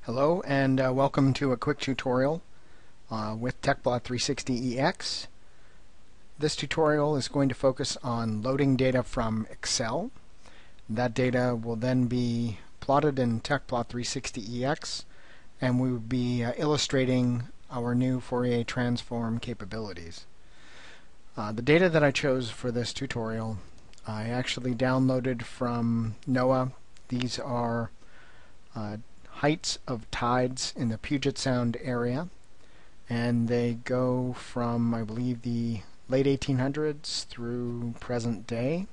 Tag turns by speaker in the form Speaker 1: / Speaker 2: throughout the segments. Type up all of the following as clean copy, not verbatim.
Speaker 1: Hello and welcome to a quick tutorial with TechPlot 360EX. This tutorial is going to focus on loading data from Excel. That data will then be plotted in TechPlot 360EX, and we will be illustrating our new Fourier transform capabilities. The data that I chose for this tutorial I actually downloaded from NOAA. These are heights of tides in the Puget Sound area, and they go from, I believe, the late 1800s through present day.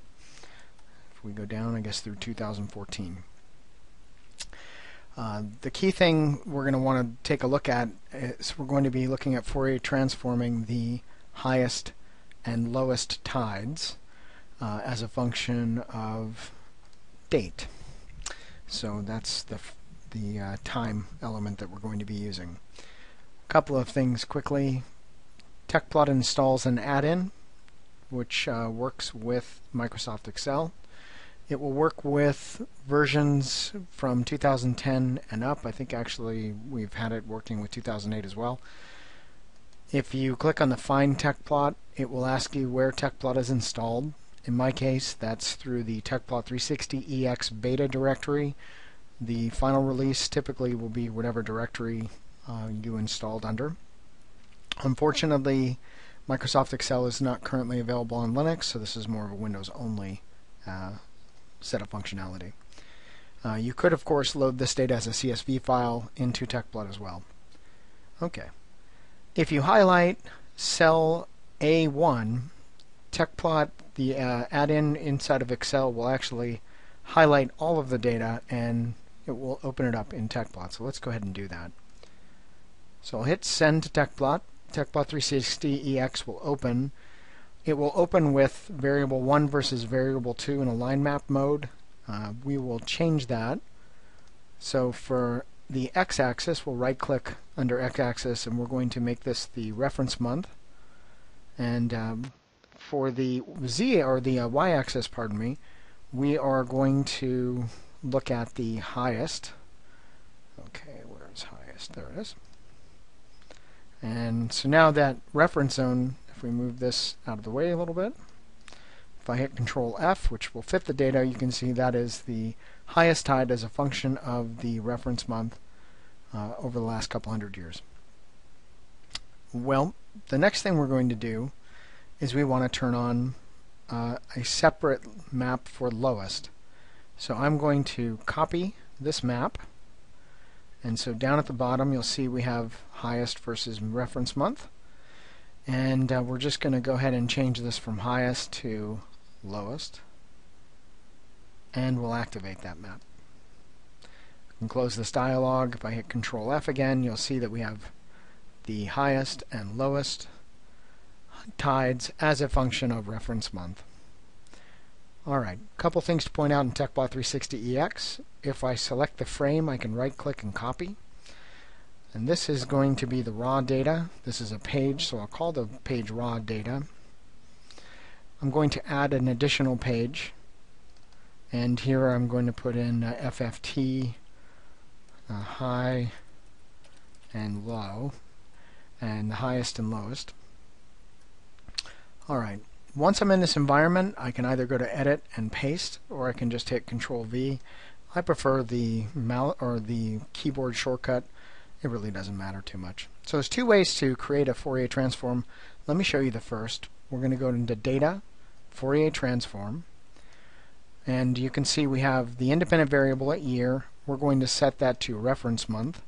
Speaker 1: If we go down, I guess, through 2014. The key thing we're going to want to take a look at is we're going to be looking at Fourier transforming the highest and lowest tides as a function of date. So that's the time element that we're going to be using. A couple of things quickly. TechPlot installs an add-in which works with Microsoft Excel. It will work with versions from 2010 and up. I think actually we've had it working with 2008 as well. If you click on the Find TechPlot, it will ask you where TechPlot is installed. In my case, that's through the TechPlot 360EX beta directory. The final release typically will be whatever directory you installed under. Unfortunately, Microsoft Excel is not currently available on Linux, so this is more of a Windows-only set of functionality. You could, of course, load this data as a CSV file into TechPlot as well. Okay. If you highlight cell A1, TechPlot, the add-in inside of Excel, will actually highlight all of the data and it will open it up in TechPlot. So let's go ahead and do that. So I'll hit send to TechPlot. TechPlot 360EX will open. It will open with variable 1 versus variable 2 in a line map mode. We will change that. So for the x-axis, we'll right-click under x-axis, and we're going to make this the reference month. And for the z or the y-axis, pardon me, we are going to look at the highest. Okay, where's highest? There it is. And so now that reference zone, if we move this out of the way a little bit, if I hit Control F, which will fit the data, you can see that is the highest tide as a function of the reference month over the last couple hundred years. Well, the next thing we're going to do is we want to turn on a separate map for lowest. So I'm going to copy this map, and so down at the bottom you'll see we have highest versus reference month, and we're just going to go ahead and change this from highest to lowest, and we'll activate that map. I can close this dialog. If I hit Control F again, you'll see that we have the highest and lowest tides as a function of reference month. Alright, a couple things to point out in TechPlot 360EX. If I select the frame, I can right-click and copy. And this is going to be the raw data. This is a page, so I'll call the page raw data. I'm going to add an additional page, and here I'm going to put in FFT high and low, and the highest and lowest. Alright. Once I'm in this environment, I can either go to Edit and Paste, or I can just hit Control V. I prefer the mouse or the keyboard shortcut. It really doesn't matter too much. So there's two ways to create a Fourier transform. Let me show you the first. We're going to go into Data, Fourier transform, and you can see we have the independent variable at year. We're going to set that to reference month,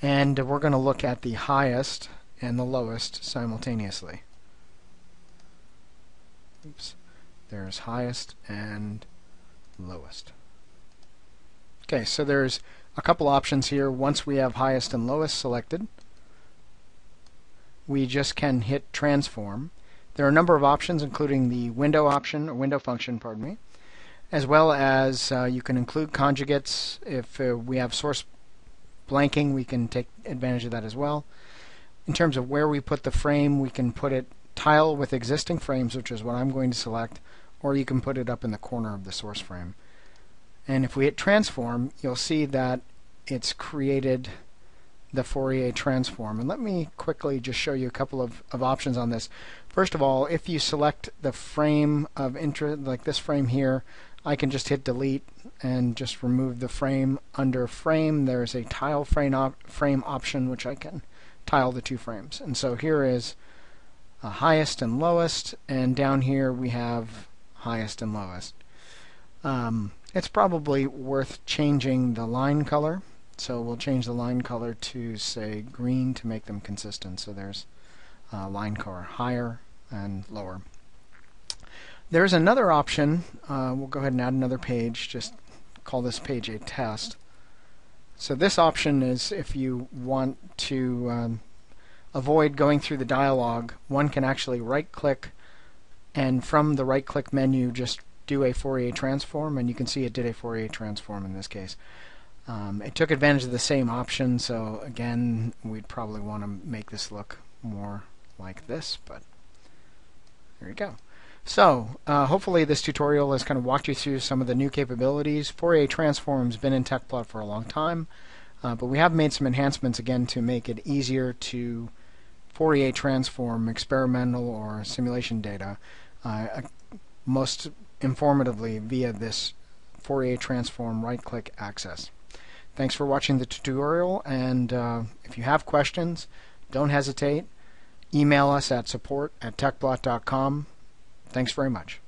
Speaker 1: and we're going to look at the highest and the lowest simultaneously. Oops. There's highest and lowest. Okay, so there's a couple options here. Once we have highest and lowest selected, we just can hit transform. There are a number of options, including the window option, or window function, pardon me, as well as you can include conjugates. If we have source blanking, we can take advantage of that as well. In terms of where we put the frame, we can put it tile with existing frames, which is what I'm going to select, or you can put it up in the corner of the source frame. And if we hit transform, you'll see that it's created the Fourier transform. And let me quickly just show you a couple of options on this. First of all, if you select the frame of interest, like this frame here, I can just hit delete and just remove the frame. Under frame, there's a tile frame option, which I can tile the two frames. And so here is highest and lowest, and down here we have highest and lowest. It's probably worth changing the line color. So we'll change the line color to, say, green to make them consistent. So there's line color higher and lower. There's another option. We'll go ahead and add another page. Just call this page a test. So this option is if you want to avoid going through the dialog, one can actually right-click, and from the right-click menu just do a Fourier transform, and you can see it did a Fourier transform in this case. It took advantage of the same option, so again, we'd probably want to make this look more like this, but there you go. So, hopefully this tutorial has kind of walked you through some of the new capabilities. Fourier transform's been in TechPlot for a long time, but we have made some enhancements again to make it easier to Fourier transform experimental or simulation data, most informatively via this Fourier transform right-click access. Thanks for watching the tutorial, and if you have questions, don't hesitate. Email us at support@techplot.com. Thanks very much.